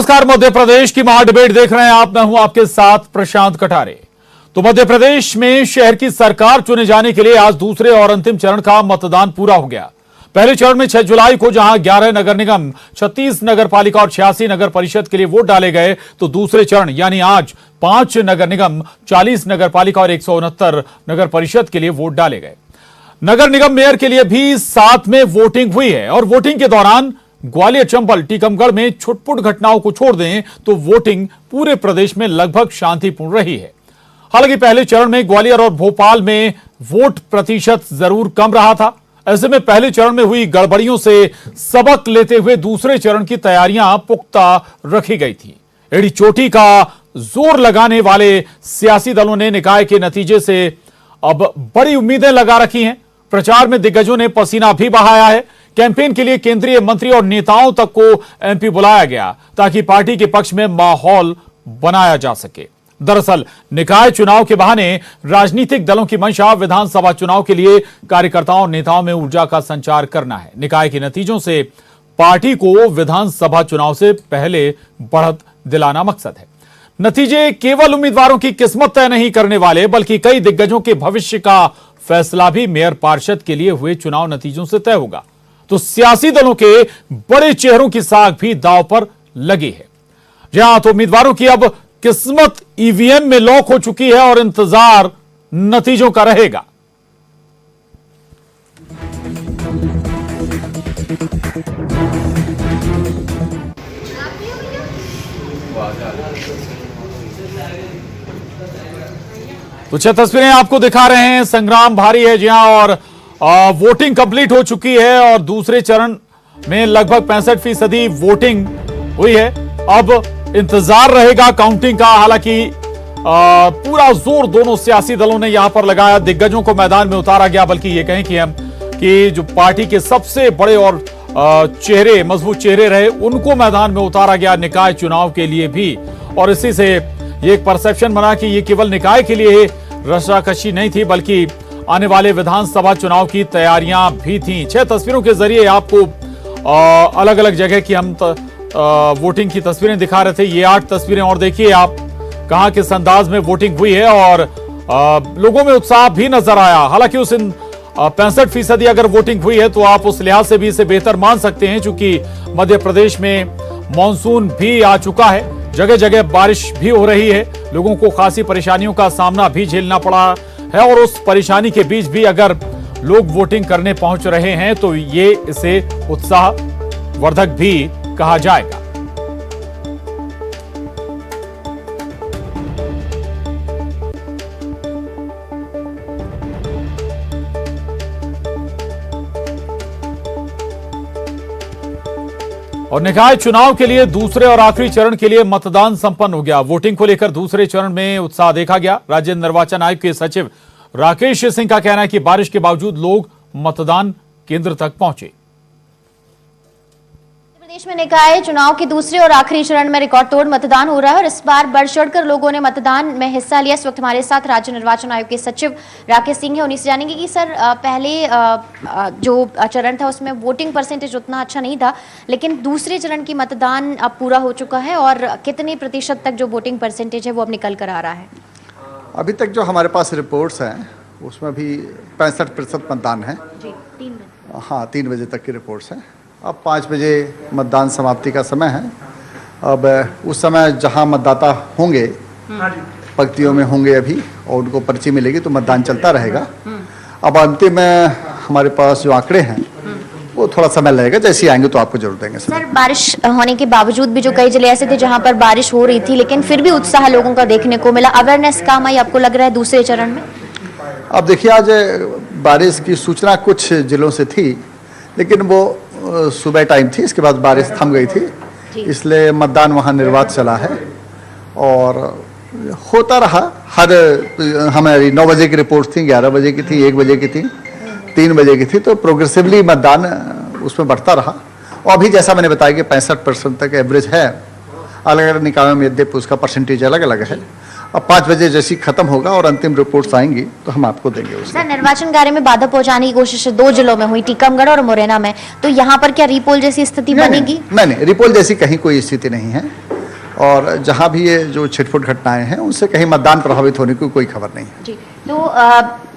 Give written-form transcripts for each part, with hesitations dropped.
नमस्कार, मध्य प्रदेश की महा डिबेट देख रहे हैं आप। मैं हूं आपके साथ प्रशांत कटारे। तो मध्य प्रदेश में शहर की सरकार चुने जाने के लिए आज दूसरे और अंतिम चरण का मतदान पूरा हो गया। पहले चरण में 6 जुलाई को जहां 11 नगर निगम, 36 नगर पालिका और 86 नगर परिषद के लिए वोट डाले गए, तो दूसरे चरण यानी आज 5 नगर निगम, 40 नगर पालिका और 169 नगर परिषद के लिए वोट डाले गए। नगर निगम मेयर के लिए भी साथ में वोटिंग हुई है और वोटिंग के दौरान ग्वालियर, चंबल, टीकमगढ़ में छुटपुट घटनाओं को छोड़ दें तो वोटिंग पूरे प्रदेश में लगभग शांतिपूर्ण रही है। हालांकि पहले चरण में ग्वालियर और भोपाल में वोट प्रतिशत जरूर कम रहा था। ऐसे में पहले चरण में हुई गड़बड़ियों से सबक लेते हुए दूसरे चरण की तैयारियां पुख्ता रखी गई थी। एड़ी चोटी का जोर लगाने वाले सियासी दलों ने निकाय के नतीजे से अब बड़ी उम्मीदें लगा रखी हैं। प्रचार में दिग्गजों ने पसीना भी बहाया है। कैंपेन के लिए केंद्रीय मंत्री और नेताओं तक को एमपी बुलाया गया ताकि पार्टी के पक्ष में माहौल बनाया जा सके। दरअसल निकाय चुनाव के बहाने राजनीतिक दलों की मंशा विधानसभा चुनाव के लिए कार्यकर्ताओं और नेताओं में ऊर्जा का संचार करना है। निकाय के नतीजों से पार्टी को विधानसभा चुनाव से पहले बढ़त दिलाना मकसद है। नतीजे केवल उम्मीदवारों की किस्मत तय नहीं करने वाले, बल्कि कई दिग्गजों के भविष्य का फैसला भी मेयर पार्षद के लिए हुए चुनाव नतीजों से तय होगा। तो सियासी दलों के बड़े चेहरों की साख भी दांव पर लगी है। जहां तो उम्मीदवारों की अब किस्मत ईवीएम में लॉक हो चुकी है और इंतजार नतीजों का रहेगा। तो 6 तस्वीरें आपको दिखा रहे हैं। संग्राम भारी है जहां और वोटिंग कंप्लीट हो चुकी है और दूसरे चरण में लगभग 65% वोटिंग हुई है। अब इंतजार रहेगा काउंटिंग का। हालांकि पूरा जोर दोनों सियासी दलों ने यहां पर लगाया। दिग्गजों को मैदान में उतारा गया, बल्कि ये कहें कि जो पार्टी के सबसे बड़े और चेहरे, मजबूत चेहरे रहे, उनको मैदान में उतारा गया निकाय चुनाव के लिए भी। और इसी से ये एक परसेप्शन बना कि ये केवल निकाय के लिए रस्साकशी नहीं थी, बल्कि आने वाले विधानसभा चुनाव की तैयारियां भी थी। 6 तस्वीरों के जरिए आपको अलग अलग जगह की हम वोटिंग की तस्वीरें दिखा रहे थे। ये 8 तस्वीरें और देखिए आप, कहां किस अंदाज में वोटिंग हुई है और लोगों में उत्साह भी नजर आया। हालांकि उस 65% अगर वोटिंग हुई है तो आप उस लिहाज से भी इसे बेहतर मान सकते हैं, क्योंकि मध्य प्रदेश में मानसून भी आ चुका है। जगह जगह बारिश भी हो रही है। लोगों को खासी परेशानियों का सामना भी झेलना पड़ा है और उस परेशानी के बीच भी अगर लोग वोटिंग करने पहुंच रहे हैं तो ये इसे उत्साहवर्धक भी कहा जाएगा। और निकाय चुनाव के लिए दूसरे और आखिरी चरण के लिए मतदान संपन्न हो गया। वोटिंग को लेकर दूसरे चरण में उत्साह देखा गया। राज्य निर्वाचन आयोग के सचिव राकेश सिंह का कहना है कि बारिश के बावजूद लोग मतदान केंद्र तक पहुंचे। प्रदेश में निकाय चुनाव के दूसरे और आखिरी चरण में रिकॉर्ड तोड़ मतदान हो रहा है और इस बार बढ़ चढ़कर लोगों ने मतदान में हिस्सा लिया। इस वक्त हमारे साथ राज्य निर्वाचन आयोग के सचिव राकेश सिंह है। उन्हीं से जानेंगे कि सर, पहले जो चरण था उसमें वोटिंग परसेंटेज उतना अच्छा नहीं था, लेकिन दूसरे चरण की मतदान अब पूरा हो चुका है और कितने प्रतिशत तक जो वोटिंग परसेंटेज है वो अब निकल कर आ रहा है? अभी तक जो हमारे पास रिपोर्ट्स हैं उसमें भी 65% मतदान है जी। 3 बजे, हाँ, 3 बजे तक की रिपोर्ट्स हैं। अब 5 बजे मतदान समाप्ति का समय है। अब उस समय जहां मतदाता होंगे, पंक्तियों में होंगे अभी, और उनको पर्ची मिलेगी तो मतदान चलता रहेगा। अब अंतिम में हमारे पास जो आंकड़े हैं वो थोड़ा समय लगेगा। जैसे आएंगे तो आपको जरूर देंगे। सर, बारिश होने के बावजूद भी जो कई जिले ऐसे थे जहां पर बारिश हो रही थी, लेकिन फिर भी उत्साह लोगों का देखने को मिला। अवेयरनेस काम आई आपको लग रहा है दूसरे चरण में? अब देखिए, आज बारिश की सूचना कुछ जिलों से थी, लेकिन वो सुबह टाइम थी, इसके बाद बारिश थम गई थी, इसलिए मतदान वहाँ निर्बाध चला है और होता रहा। हर हमारी 9 बजे की रिपोर्ट थी, 11 बजे की थी, 1 बजे की थी, 3 बजे की थी, तो प्रोग्रेसिवली मतदान उसमें बढ़ता रहा। और अभी जैसा मैंने बताया कि 65% तक एवरेज है। अलग अलग निकायों में यद्यपि उसका परसेंटेज अलग अलग है। अब 5 बजे जैसी खत्म होगा और अंतिम रिपोर्ट्स आएंगी तो हम आपको देंगे उसमें। सर, निर्वाचन कार्य में बाधा पहुंचाने की कोशिश 2 जिलों में हुई, टीकमगढ़ और मुरैना में, तो यहाँ पर क्या रीपोल जैसी स्थिति बनेगी? नहीं, रिपोल जैसी कहीं कोई स्थिति नहीं है। और जहां भी ये जो छिटपुट घटनाएं हैं उनसे कहीं मतदान प्रभावित होने की कोई खबर नहीं है। जी, तो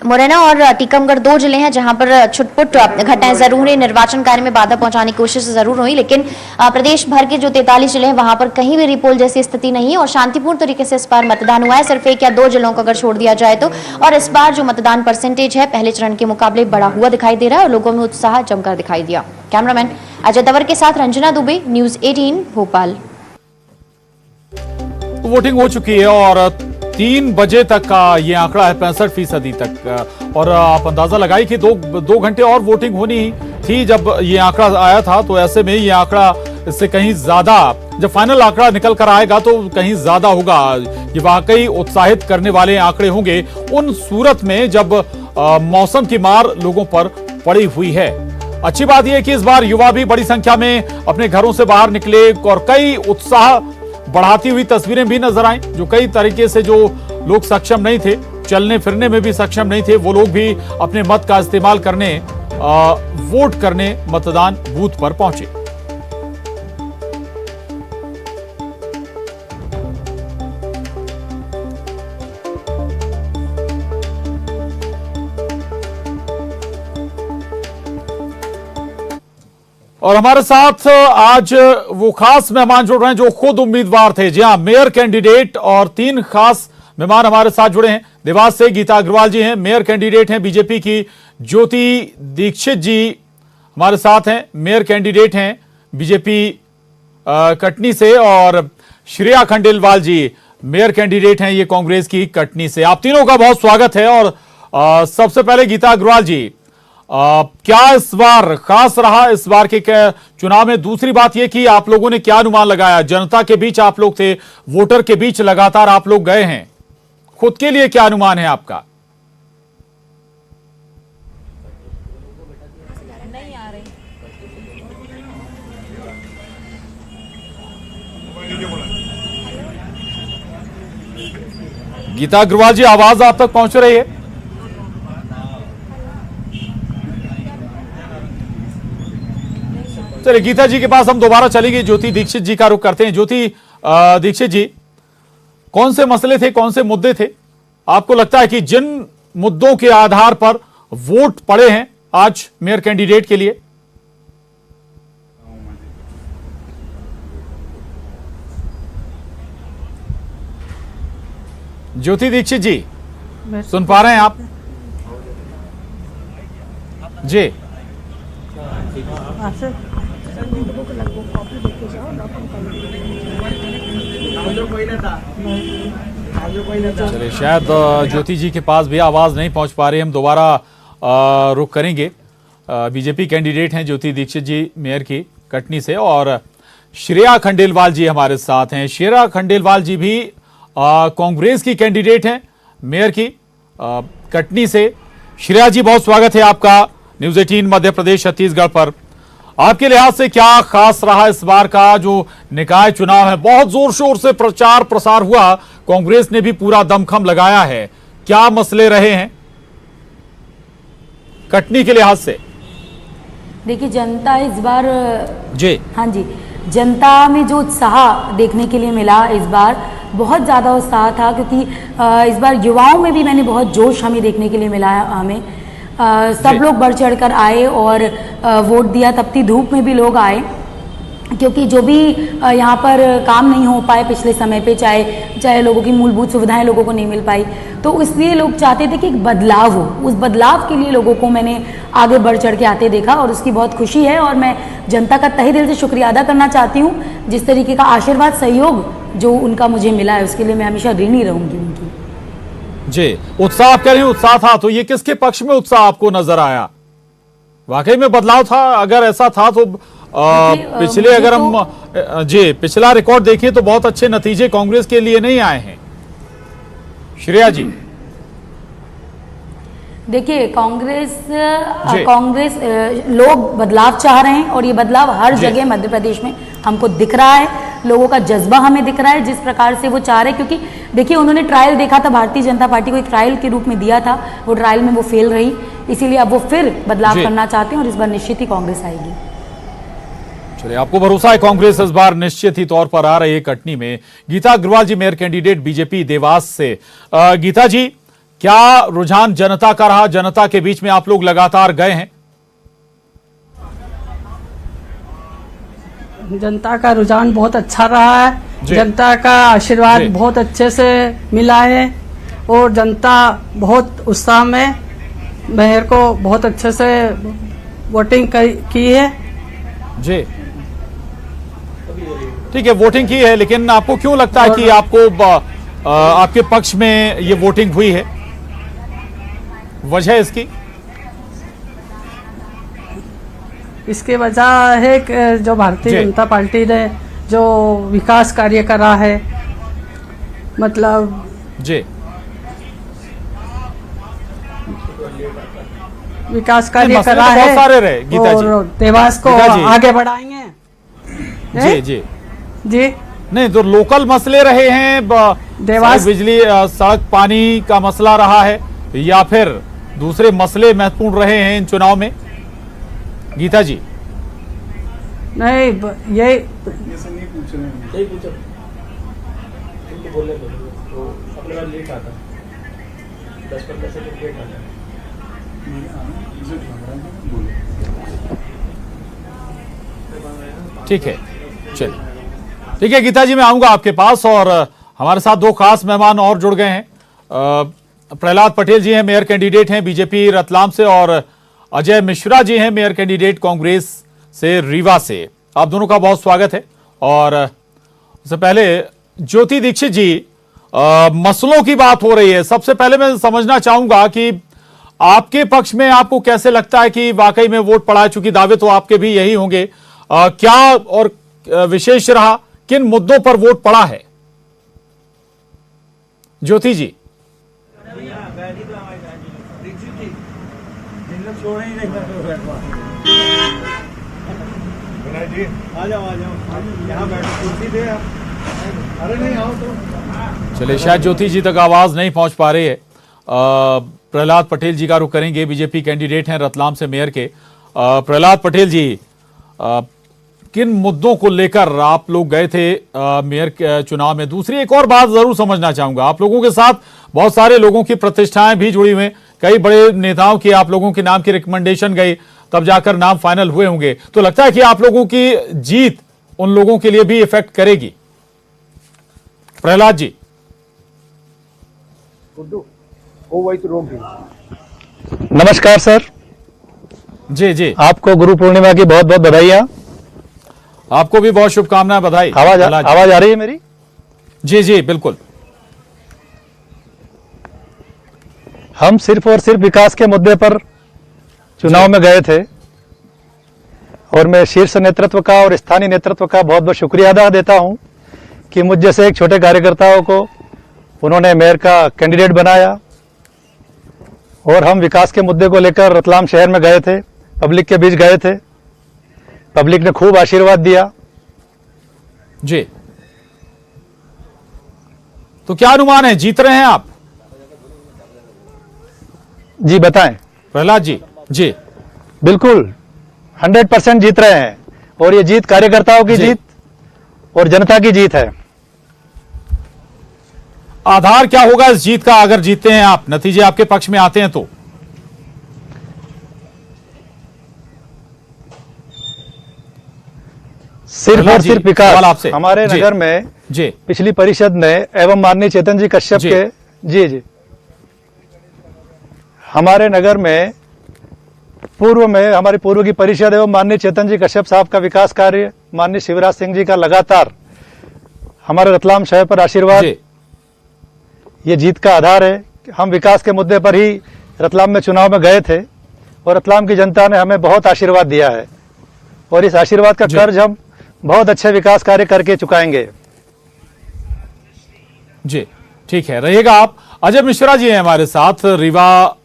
मुरैना और टीकमगढ़ 2 जिले हैं जहां पर छुटपुट घटनाएं जरूर हुई, निर्वाचन कार्य में बाधा पहुंचाने की कोशिश जरूर हुई, लेकिन प्रदेश भर के जो 43 जिले हैं वहां पर कहीं भी रिपोल जैसी स्थिति नहीं है और शांतिपूर्ण तरीके से इस बार मतदान हुआ है। सिर्फ 1 या 2 जिलों को अगर छोड़ दिया जाए तो, और इस बार जो मतदान परसेंटेज है पहले चरण के मुकाबले बढ़ा हुआ दिखाई दे रहा है और लोगों में उत्साह जमकर दिखाई दिया। कैमरामैन अजय तंवर के साथ रंजना दुबे, न्यूज 18 भोपाल। वोटिंग हो चुकी है और 3 बजे तक का ये आंकड़ा है 65% तक, और आप अंदाजा लगाइए कि 2 घंटे और वोटिंग होनी थी जब ये आंकड़ा आया था। तो ऐसे में ये आंकड़ा इससे कहीं ज्यादा, जब फाइनल आंकड़ा निकल कर आएगा तो कहीं ज्यादा होगा। ये वाकई उत्साहित करने वाले आंकड़े होंगे उन सूरत में जब मौसम की मार लोगों पर पड़ी हुई है। अच्छी बात यह है कि इस बार युवा भी बड़ी संख्या में अपने घरों से बाहर निकले और कई उत्साह बढ़ाती हुई तस्वीरें भी नजर आई। जो कई तरीके से जो लोग सक्षम नहीं थे, चलने फिरने में भी सक्षम नहीं थे, वो लोग भी अपने मत का इस्तेमाल करने, वोट करने मतदान बूथ पर पहुंचे। और हमारे साथ आज वो खास मेहमान जुड़ रहे हैं जो खुद उम्मीदवार थे। जी हां, मेयर कैंडिडेट, और 3 खास मेहमान हमारे साथ जुड़े हैं। देवास से गीता अग्रवाल जी हैं, मेयर कैंडिडेट हैं बीजेपी की। ज्योति दीक्षित जी हमारे साथ हैं, मेयर कैंडिडेट हैं बीजेपी कटनी से। और श्रेया खंडेलवाल जी मेयर कैंडिडेट हैं ये कांग्रेस की कटनी से। आप तीनों का बहुत स्वागत है। और सबसे पहले गीता अग्रवाल जी, क्या इस बार खास रहा इस बार के चुनाव में? दूसरी बात यह कि आप लोगों ने क्या अनुमान लगाया? जनता के बीच आप लोग थे, वोटर के बीच लगातार आप लोग गए हैं, खुद के लिए क्या अनुमान है आपका? गीता अग्रवाल जी, आवाज आप तक पहुंच रही है? चलिए गीता जी के पास हम दोबारा चलेंगे। ज्योति दीक्षित जी का रुख करते हैं। ज्योति दीक्षित जी, कौन से मसले थे, कौन से मुद्दे थे आपको लगता है कि जिन मुद्दों के आधार पर वोट पड़े हैं आज मेयर कैंडिडेट के लिए? ज्योति दीक्षित जी, सुन पा रहे हैं आप जी? चलिए, शायद ज्योति जी के पास भी आवाज नहीं पहुंच पा रही। हम दोबारा रुख करेंगे। बीजेपी कैंडिडेट हैं ज्योति दीक्षित जी मेयर की कटनी से, और श्रेया खंडेलवाल जी हमारे साथ हैं। श्रेया खंडेलवाल जी भी कांग्रेस की कैंडिडेट हैं मेयर की कटनी से। श्रेया जी, बहुत स्वागत है आपका न्यूज 18 मध्य प्रदेश छत्तीसगढ़ पर। आपके लिहाज से क्या खास रहा इस बार का जो निकाय चुनाव है? बहुत जोर शोर से प्रचार प्रसार हुआ, कांग्रेस ने भी पूरा दमखम लगाया है। क्या मसले रहे हैं कटनी के लिहाज से? देखिए, जनता इस बार जी, हाँ जी, जनता में जो उत्साह देखने के लिए मिला इस बार, बहुत ज़्यादा उत्साह था, क्योंकि इस बार युवाओं में भी मैंने बहुत जोश हमें देखने के लिए मिला है। हमें सब लोग बढ़ चढ़कर आए और वोट दिया। तपती धूप में भी लोग आए, क्योंकि जो भी यहाँ पर काम नहीं हो पाए पिछले समय पे, चाहे लोगों की मूलभूत सुविधाएं लोगों को नहीं मिल पाई, तो इसलिए लोग चाहते थे कि एक बदलाव हो। उस बदलाव के लिए लोगों को मैंने आगे बढ़ चढ़ के आते देखा और उसकी बहुत खुशी है। और मैं जनता का तहे दिल से शुक्रिया अदा करना चाहती हूँ। जिस तरीके का आशीर्वाद, सहयोग जो उनका मुझे मिला है, उसके लिए मैं हमेशा ऋणी रहूंगी उनकी। जी, उत्साह आप कह रहे हैं, उत्साह था, तो ये किसके पक्ष में उत्साह आपको नजर आया? वाकई में बदलाव था? अगर ऐसा था तो पिछले, अगर हम जी पिछला रिकॉर्ड देखें तो बहुत अच्छे नतीजे कांग्रेस के लिए नहीं आए हैं। श्रेया जी, देखिए, कांग्रेस लोग बदलाव चाह रहे हैं और ये बदलाव हर जगह मध्य प्रदेश में हमको दिख रहा है। लोगों का जज्बा हमें दिख रहा है, जिस प्रकार से वो चाह रहे हैं। क्योंकि देखिए, उन्होंने ट्रायल देखा था, भारतीय जनता पार्टी को एक ट्रायल के रूप में दिया था, वो ट्रायल में वो फेल रही, इसीलिए अब वो फिर बदलाव करना चाहते हैं और इस बार निश्चित ही कांग्रेस आएगी। चलिए, आपको भरोसा है कांग्रेस इस बार निश्चित ही तौर पर आ रही है कटनी में। गीता अग्रवाल जी, मेयर कैंडिडेट बीजेपी देवास से। गीता जी, क्या रुझान जनता का रहा? जनता के बीच में आप लोग लगातार गए हैं। जनता का रुझान बहुत अच्छा रहा है। जनता का आशीर्वाद बहुत अच्छे से मिला है और जनता बहुत उत्साह में मेयर को बहुत अच्छे से वोटिंग की है। जी, ठीक है, वोटिंग की है, लेकिन आपको क्यों लगता है कि आपके पक्ष में ये वोटिंग हुई है? वजह इसकी? इसकी वजह है कि जो भारतीय जनता पार्टी ने जो विकास कार्य करा है, मतलब जी, विकास कार्य मसले करा तो बहुत है सारे रहे गीता जी। और देवास को गीता जी। आगे बढ़ाएंगे। जी जी जी, नहीं तो लोकल मसले रहे हैं, देवास बिजली, सड़क, पानी का मसला रहा है, या फिर दूसरे मसले महत्वपूर्ण रहे हैं इन चुनाव में? गीता जी नहीं, ये ठीक है, चलिए, ठीक है गीता जी, मैं आऊंगा आपके पास। और हमारे साथ दो खास मेहमान और जुड़ गए हैं। प्रहलाद पटेल जी हैं, मेयर कैंडिडेट हैं बीजेपी रतलाम से, और अजय मिश्रा जी हैं, मेयर कैंडिडेट कांग्रेस से रीवा से। आप दोनों का बहुत स्वागत है। और उससे पहले ज्योति दीक्षित जी, मसलों की बात हो रही है। सबसे पहले मैं समझना चाहूंगा कि आपके पक्ष में आपको कैसे लगता है कि वाकई में वोट पड़ा है, चूंकि दावे तो आपके भी यही होंगे। क्या और विशेष रहा, किन मुद्दों पर वोट पड़ा है? ज्योति जी। चलिए, शायद ज्योति जी तक आवाज नहीं पहुंच पा रही है। प्रहलाद पटेल जी का रुख करेंगे, बीजेपी कैंडिडेट हैं रतलाम से मेयर के। प्रहलाद पटेल जी, किन मुद्दों को लेकर आप लोग गए थे मेयर के चुनाव में? दूसरी एक और बात जरूर समझना चाहूंगा, आप लोगों के साथ बहुत सारे लोगों की प्रतिष्ठाएं भी जुड़ी हुई हैं, कई बड़े नेताओं की आप लोगों के नाम की रिकमेंडेशन गई, तब जाकर नाम फाइनल हुए होंगे। तो लगता है कि आप लोगों की जीत उन लोगों के लिए भी इफेक्ट करेगी? प्रहलाद जी। नमस्कार सर। जी जी, आपको गुरु पूर्णिमा की बहुत बहुत बधाइयाँ। आपको भी बहुत शुभकामनाएं, बधाई। आवाज आ रही है मेरी? जी जी बिल्कुल। हम सिर्फ और सिर्फ विकास के मुद्दे पर चुनाव में गए थे, और मैं शीर्ष नेतृत्व का और स्थानीय नेतृत्व का बहुत बहुत शुक्रिया अदा देता हूं कि मुझ जैसे एक छोटे कार्यकर्ताओं को उन्होंने मेयर का कैंडिडेट बनाया। और हम विकास के मुद्दे को लेकर रतलाम शहर में गए थे, पब्लिक के बीच गए थे, पब्लिक ने खूब आशीर्वाद दिया। जी, तो क्या अनुमान है, जीत रहे हैं आप? जी बताएं। प्रहलाद जी। जी बिल्कुल 100% जीत रहे हैं, और ये जीत कार्यकर्ताओं की जीत और जनता की जीत है। आधार क्या होगा इस जीत का, अगर जीतते हैं आप, नतीजे आपके पक्ष में आते हैं तो? सिर्फ और सिर्फ विकास आपसे हमारे नगर में जी पिछली परिषद ने एवं माननीय चेतन जी कश्यप के जी हमारे नगर में पूर्व में हमारी पूर्व की परिषद एवं माननीय चेतन जी कश्यप साहब का विकास कार्य, माननीय शिवराज सिंह जी का लगातार हमारे रतलाम शहर पर आशीर्वाद, ये जीत का आधार है। हम विकास के मुद्दे पर ही रतलाम में चुनाव में गए थे, और रतलाम की जनता ने हमें बहुत आशीर्वाद दिया है, और इस आशीर्वाद का कर्ज हम बहुत अच्छे विकास कार्य करके चुकाएंगे। जी ठीक है, रहिएगा आप। अजय मिश्रा जी हैं हमारे साथ, रीवा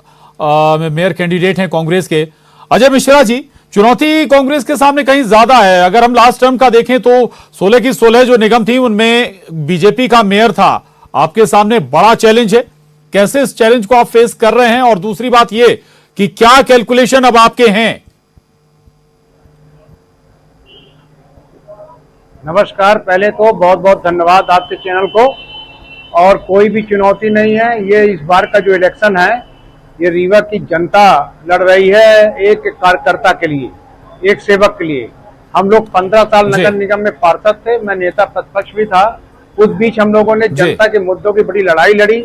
में मेयर कैंडिडेट हैं कांग्रेस के। अजय मिश्रा जी, चुनौती कांग्रेस के सामने कहीं ज्यादा है। अगर हम लास्ट टर्म का देखें तो 16 की 16 जो निगम थी उनमें बीजेपी का मेयर था। आपके सामने बड़ा चैलेंज है, कैसे इस चैलेंज को आप फेस कर रहे हैं? और दूसरी बात यह कि क्या कैलकुलेशन अब आपके हैं? नमस्कार। पहले तो बहुत बहुत धन्यवाद आपके चैनल को। और कोई भी चुनौती नहीं है, ये इस बार का जो इलेक्शन है ये रीवा की जनता लड़ रही है एक कार्यकर्ता के लिए, एक सेवक के लिए। हम लोग 15 साल नगर निगम में पार्षद थे, मैं नेता प्रतिपक्ष भी था। उस बीच हम लोगों ने जनता के मुद्दों की बड़ी लड़ाई लड़ी।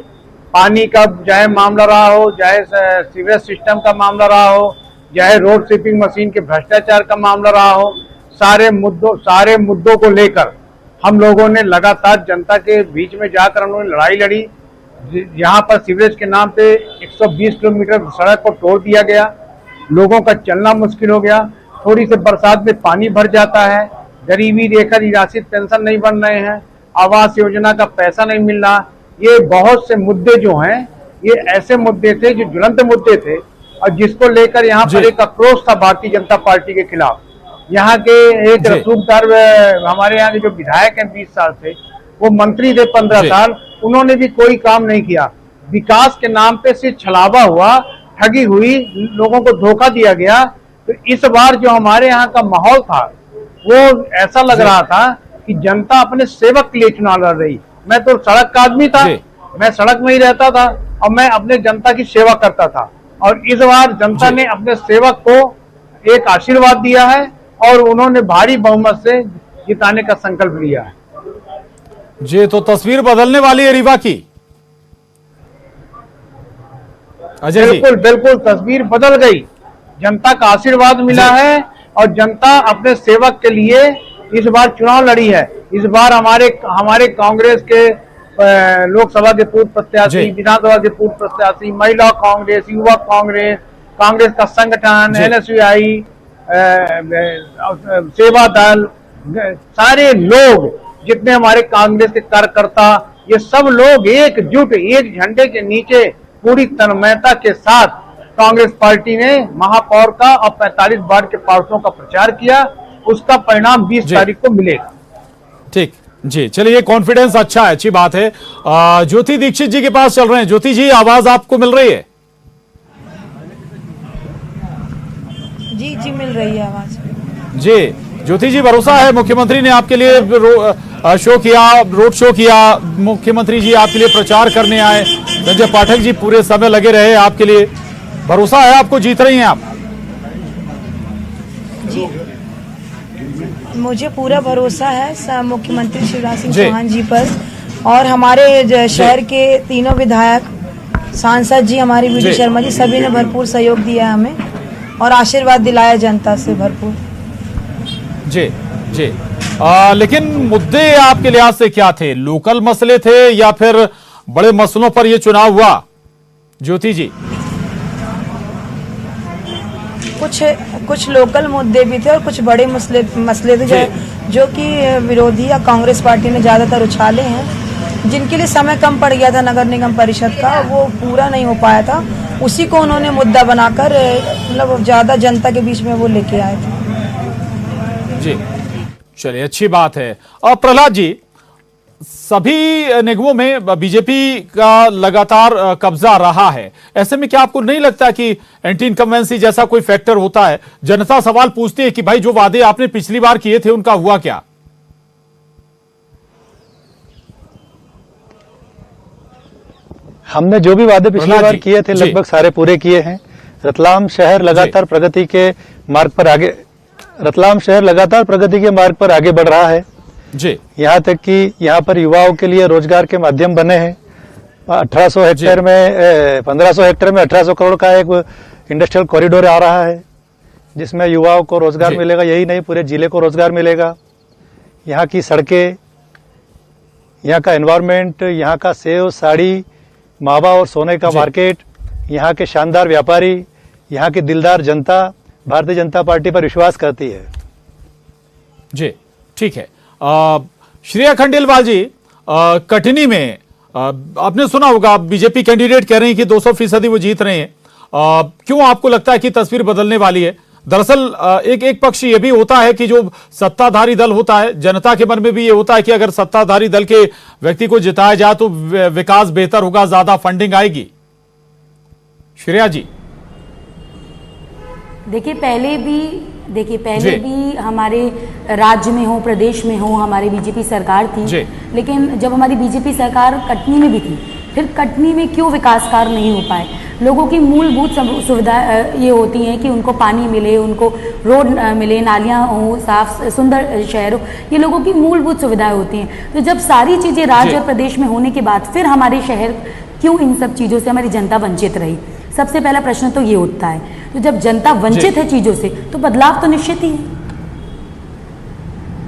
पानी का चाहे मामला रहा हो, चाहे सीवरेज सिस्टम का मामला रहा हो, चाहे रोड स्वीपिंग मशीन के भ्रष्टाचार का मामला रहा हो, सारे मुद्दों को लेकर हम लोगों ने लगातार जनता के बीच में जाकर हम लोगों ने लड़ाई लड़ी। यहाँ पर सीवरेज के नाम पे 120 किलोमीटर सड़क को तोड़ दिया गया, लोगों का चलना मुश्किल हो गया। थोड़ी सी बरसात में पानी भर जाता है, गरीबी रेखा निराश्रित पेंशन नहीं बन रहे हैं, आवास योजना का पैसा नहीं मिल रहा। ये बहुत से मुद्दे जो हैं ये ऐसे मुद्दे थे जो ज्वलंत मुद्दे थे और जिसको लेकर यहाँ पर एक आक्रोश था भारतीय जनता पार्टी के खिलाफ। यहाँ के एक रसूखदार हमारे यहाँ के जो विधायक हैं 20 साल से, वो मंत्री थे 15 साल, उन्होंने भी कोई काम नहीं किया। विकास के नाम पे सिर्फ छलावा हुआ, ठगी हुई, लोगों को धोखा दिया गया। तो इस बार जो हमारे यहाँ का माहौल था वो ऐसा लग रहा था कि जनता अपने सेवक के लिए चुनाव लड़ रही। मैं तो सड़क का आदमी था, मैं सड़क में ही रहता था और मैं अपने जनता की सेवा करता था। और इस बार जनता ने अपने सेवक को एक आशीर्वाद दिया है और उन्होंने भारी बहुमत से जिताने का संकल्प लिया है। जी, तो तस्वीर बदलने वाली है रीवा की। अजय जी, बिल्कुल बिल्कुल तस्वीर बदल गई। जनता का आशीर्वाद मिला है और जनता अपने सेवक के लिए इस बार चुनाव लड़ी है। इस बार हमारे कांग्रेस के लोकसभा के पूर्व प्रत्याशी, विधानसभा के पूर्व प्रत्याशी, महिला कांग्रेस, युवा कांग्रेस, कांग्रेस का संगठन, NSUI, सेवा दल, सारे लोग, जितने हमारे कांग्रेस के कार्यकर्ता, ये सब लोग एकजुट एक झंडे के नीचे पूरी तन्मयता के साथ कांग्रेस पार्टी ने महापौर का और 45 वार्ड के पार्षदों का प्रचार किया। उसका परिणाम 20 तारीख को मिलेगा। ठीक जी, चलिए, कॉन्फिडेंस अच्छा है, अच्छी बात है। ज्योति दीक्षित जी के पास चल रहे हैं। ज्योति जी, आवाज आपको मिल रही है? जी जी, मिल रही है आवाज। जी ज्योति जी, भरोसा है मुख्यमंत्री ने आपके लिए शो किया, रोड शो किया, मुख्यमंत्री जी आपके लिए प्रचार करने आए, संजय पाठक जी पूरे समय लगे रहे आपके लिए, भरोसा है आपको, जीत रही हैं आप? जी, मुझे पूरा भरोसा है मुख्यमंत्री शिवराज सिंह चौहान जी पर और हमारे शहर के तीनों विधायक, सांसद जी, हमारी वीडी शर्मा जी, सभी ने भरपूर सहयोग दिया हमें और आशीर्वाद दिलाया जनता से भरपूर। जी जी, लेकिन मुद्दे आपके लिहाज से क्या थे? लोकल मसले थे या फिर बड़े मसलों पर यह चुनाव हुआ? ज्योति जी, कुछ लोकल मुद्दे भी थे और कुछ बड़े मसले थे जो कि विरोधी या कांग्रेस पार्टी ने ज्यादातर उछाले हैं, जिनके लिए समय कम पड़ गया था नगर निगम परिषद का, वो पूरा नहीं हो पाया था। उसी को उन्होंने मुद्दा बनाकर मतलब ज्यादा जनता के बीच में वो लेके आए थे। जी, चलिए, अच्छी बात है। और प्रहलाद जी, सभी निगमों में बीजेपी का लगातार कब्जा रहा है, ऐसे में क्या आपको नहीं लगता कि एंटी इनकम्बेंसी जैसा कोई फैक्टर होता है? जनता सवाल पूछती है कि भाई जो वादे आपने पिछली बार किए थे उनका हुआ क्या? हमने जो भी वादे पिछली बार किए थे लगभग सारे पूरे किए हैं। रतलाम शहर लगातार प्रगति के मार्ग पर आगे बढ़ रहा है जी। यहाँ तक कि यहाँ पर युवाओं के लिए रोजगार के माध्यम बने हैं। 1500 हेक्टेयर में 1800 करोड़ का एक इंडस्ट्रियल कॉरिडोर आ रहा है, जिसमें युवाओं को रोजगार मिलेगा। यही नहीं, पूरे जिले को रोजगार मिलेगा। यहाँ की सड़कें, यहाँ का एनवायरनमेंट, यहाँ का सेव, साड़ी, मावा और सोने का मार्केट, यहाँ के शानदार व्यापारी, यहाँ की दिलदार जनता भारतीय जनता पार्टी पर विश्वास करती है। जी, ठीक है। श्रेया खंडेलवाल जी, कटनी में आपने सुना होगा बीजेपी कैंडिडेट कह रहे हैं कि 200% वो जीत रहे हैं। क्यों आपको लगता है कि तस्वीर बदलने वाली है? दरअसल एक पक्ष ये भी होता है कि जो सत्ताधारी दल होता है, जनता के मन में भी ये होता है कि अगर सत्ताधारी दल के व्यक्ति को जिताया जाए तो विकास बेहतर होगा, ज्यादा फंडिंग आएगी। श्रेया जी, देखिए, पहले भी देखिए पहले भी हमारे राज्य में हो, प्रदेश में हो, हमारी बीजेपी सरकार थी, लेकिन जब हमारी बीजेपी सरकार कटनी में भी थी, फिर कटनी में क्यों विकास कार्य नहीं हो पाए? लोगों की मूलभूत सुविधा ये होती हैं कि उनको पानी मिले, उनको रोड मिले, नालियाँ हो, साफ सुंदर शहर हो, ये लोगों की मूलभूत सुविधाएं होती हैं। तो जब सारी चीज़ें राज्य और प्रदेश में होने के बाद फिर हमारे शहर क्यों इन सब चीज़ों से हमारी जनता वंचित रही? सबसे पहला प्रश्न तो ये उठता है। तो जब जनता वंचित है चीज़ों से, तो बदलाव तो निश्चित ही है।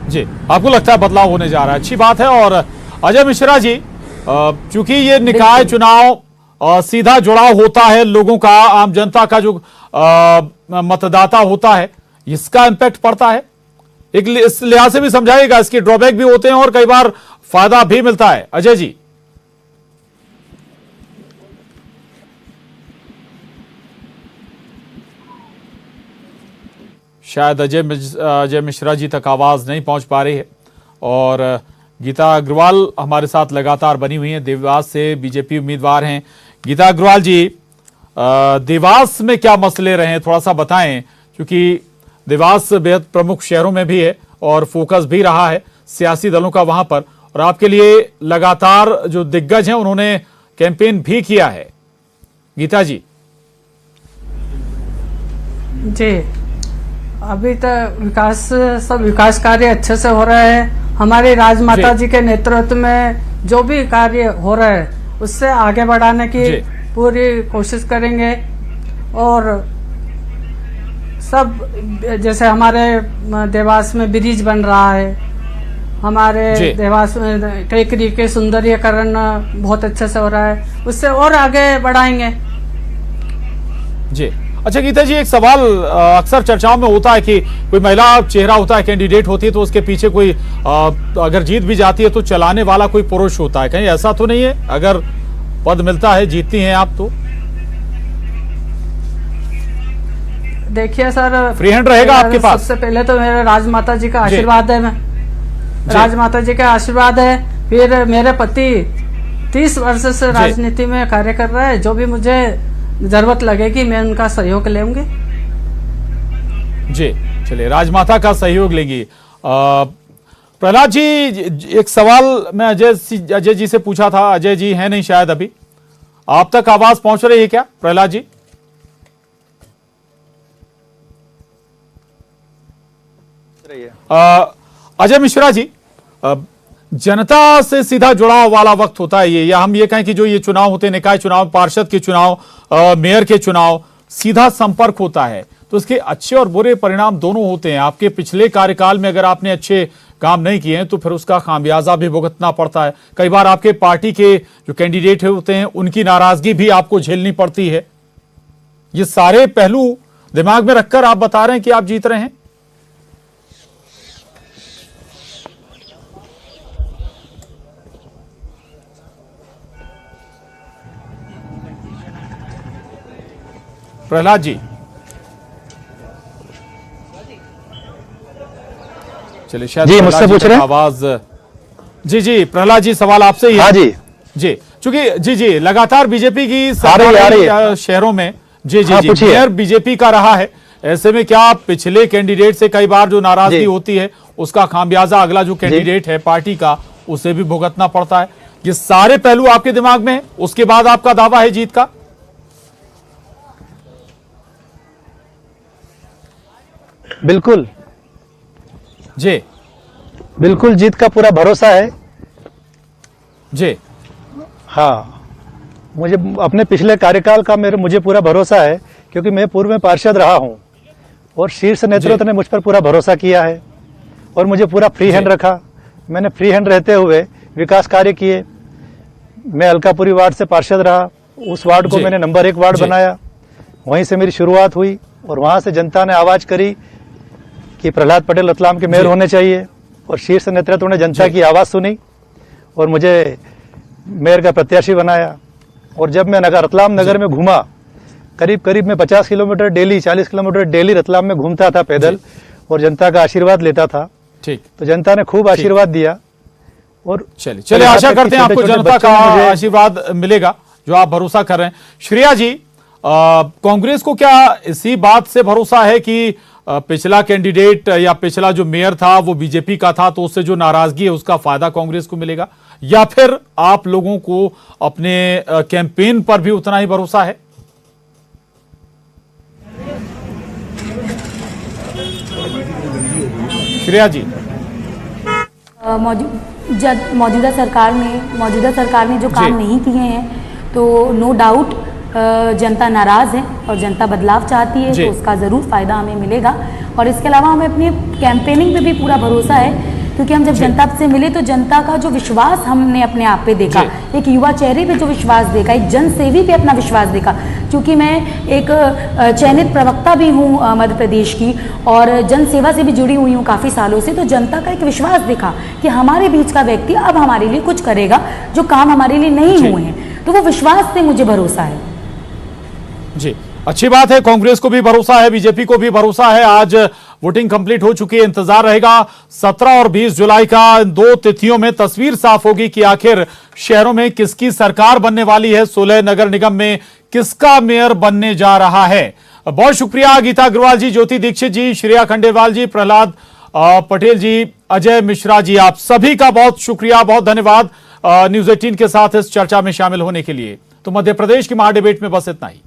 जी, आपको लगता है बदलाव होने जा रहा है, अच्छी बात है। और अजय मिश्रा जी, चूंकि ये निकाय चुनाव सीधा जुड़ाव होता है लोगों का, आम जनता का जो मतदाता होता है, इसका इंपैक्ट पड़ता है। एक इस लिहाज से भी समझाइएगा, इसके ड्रॉबैक भी होते हैं और कई बार फायदा भी मिलता है। अजय जी। शायद अजय मिश्रा जी तक आवाज नहीं पहुंच पा रही है। और गीता अग्रवाल हमारे साथ लगातार बनी हुई हैं, देवास से बीजेपी उम्मीदवार हैं। गीता अग्रवाल जी, देवास में क्या मसले रहे हैं, थोड़ा सा बताएं, क्योंकि देवास बेहद प्रमुख शहरों में भी है और फोकस भी रहा है सियासी दलों का वहां पर, और आपके लिए लगातार जो दिग्गज हैं उन्होंने कैंपेन भी किया है। गीता जी। जी, अभी तक सब विकास कार्य अच्छे से हो रहे हैं। हमारी राजमाता जी के नेतृत्व में जो भी कार्य हो रहा है उससे आगे बढ़ाने की पूरी कोशिश करेंगे। और सब जैसे हमारे देवास में ब्रिज बन रहा है, हमारे देवास में टेकरी के सुंदरीकरण बहुत अच्छे से हो रहा है, उससे और आगे बढ़ाएंगे। जी, अच्छा गीता जी, एक सवाल अक्सर चर्चाओं में होता है कि कोई महिला चेहरा होता है, कैंडिडेट होती है, तो उसके पीछे कोई अगर जीत भी जाती है तो चलाने वाला कोई पुरुष होता है। कहीं ऐसा तो नहीं है? अगर पद मिलता है, जीतती हैं आप, तो देखिए सर, फ्री हैंड रहेगा आपके पास। सबसे पहले तो मेरे राजमाता जी का आशीर्वाद है, राजमाता जी का आशीर्वाद है। फिर मेरे पति 30 वर्ष से राजनीति में कार्य कर रहे हैं, जो भी मुझे जरूरत लगेगी मैं उनका सहयोग लेंगे। जी, चलिए, राजमाता का सहयोग लेंगी। प्रहलाद जी, एक सवाल मैं अजय जी से पूछा था, अजय जी है नहीं शायद अभी, आप तक आवाज पहुंच रही है क्या प्रहलाद जी? अजय मिश्रा जी, जनता से सीधा जुड़ाव वाला वक्त होता है ये, या हम ये कहें कि जो ये चुनाव होते हैं, निकाय चुनाव, पार्षद के चुनाव, मेयर के चुनाव, सीधा संपर्क होता है, तो इसके अच्छे और बुरे परिणाम दोनों होते हैं। आपके पिछले कार्यकाल में अगर आपने अच्छे काम नहीं किए हैं तो फिर उसका खामियाजा भी भुगतना पड़ता है। कई बार आपके पार्टी के जो कैंडिडेट होते हैं उनकी नाराजगी भी आपको झेलनी पड़ती है। ये सारे पहलू दिमाग में रखकर आप बता रहे हैं कि आप जीत रहे हैं? प्रहलाद जी, चलिए, शायद जी मुझसे पूछ रहे हैं आवाज। जी प्रहलाद जी, सवाल आपसे ही है। हाँ जी, चूंकि जी लगातार बीजेपी की सरकार शहरों में जी मेयर बीजेपी का रहा है, ऐसे में क्या पिछले कैंडिडेट से कई बार जो नाराजगी होती है उसका खामियाजा अगला जो कैंडिडेट है पार्टी का उसे भी भुगतना पड़ता है? ये सारे पहलू आपके दिमाग में है, उसके बाद आपका दावा है जीत का? बिल्कुल जी, बिल्कुल जीत का पूरा भरोसा है जी। हाँ, मुझे अपने पिछले कार्यकाल का मुझे पूरा भरोसा है, क्योंकि मैं पूर्व में पार्षद रहा हूं और शीर्ष नेतृत्व ने मुझ पर पूरा भरोसा किया है और मुझे पूरा फ्री हैंड रखा। मैंने फ्री हैंड रहते हुए विकास कार्य किए। मैं अलकापुरी वार्ड से पार्षद रहा, उस वार्ड को मैंने नंबर 1 वार्ड बनाया, वहीं से मेरी शुरुआत हुई और वहां से जनता ने आवाज करी कि प्रहलाद पटेल रतलाम के मेयर होने चाहिए और शीर्ष नेतृत्व ने जनता की आवाज़ सुनी और मुझे मेयर का प्रत्याशी बनाया। और जब मैं रतलाम नगर में घूमा, करीब मैं 50 kilometre daily, 40 kilometre daily Ratlam में घूमता था पैदल और जनता का आशीर्वाद लेता था। ठीक, तो जनता ने खूब आशीर्वाद दिया। और चलिए आशा करते हैं आपको जनता का आशीर्वाद मिलेगा जो आप भरोसा कर रहे हैं। श्रेया जी, कांग्रेस को क्या इसी बात से भरोसा है कि पिछला कैंडिडेट या पिछला जो मेयर था वो बीजेपी का था, तो उससे जो नाराजगी है उसका फायदा कांग्रेस को मिलेगा, या फिर आप लोगों को अपने कैंपेन पर भी उतना ही भरोसा है? श्रेया जी, मौजूदा सरकार ने जो काम नहीं किए हैं तो नो डाउट जनता नाराज है और जनता बदलाव चाहती है, तो उसका ज़रूर फ़ायदा हमें मिलेगा। और इसके अलावा हमें अपनी कैंपेनिंग पे भी पूरा भरोसा है, क्योंकि हम जब जनता से मिले तो जनता का जो विश्वास हमने अपने आप पे देखा, एक युवा चेहरे पे जो विश्वास देखा, एक जनसेवी पे अपना विश्वास देखा। क्योंकि मैं एक चयनित प्रवक्ता भी हूँ मध्य प्रदेश की और जन सेवा से भी जुड़ी हुई हूँ काफ़ी सालों से, तो जनता का एक विश्वास देखा कि हमारे बीच का व्यक्ति अब हमारे लिए कुछ करेगा जो काम हमारे लिए नहीं हुए हैं, तो वो विश्वास से मुझे भरोसा है। जी, अच्छी बात है, कांग्रेस को भी भरोसा है, बीजेपी को भी भरोसा है। आज वोटिंग कंप्लीट हो चुकी है, इंतजार रहेगा 17 और 20 जुलाई का। इन 2 तिथियों में तस्वीर साफ होगी कि आखिर शहरों में किसकी सरकार बनने वाली है, 16 नगर निगम में किसका मेयर बनने जा रहा है। बहुत शुक्रिया गीता अग्रवाल जी, ज्योति दीक्षित जी, श्रेया खंडेलवाल जी, प्रहलाद पटेल जी, अजय मिश्रा जी, आप सभी का बहुत शुक्रिया, बहुत धन्यवाद न्यूज़ 18 के साथ इस चर्चा में शामिल होने के लिए। तो मध्य प्रदेश की महाडिबेट में बस इतना ही।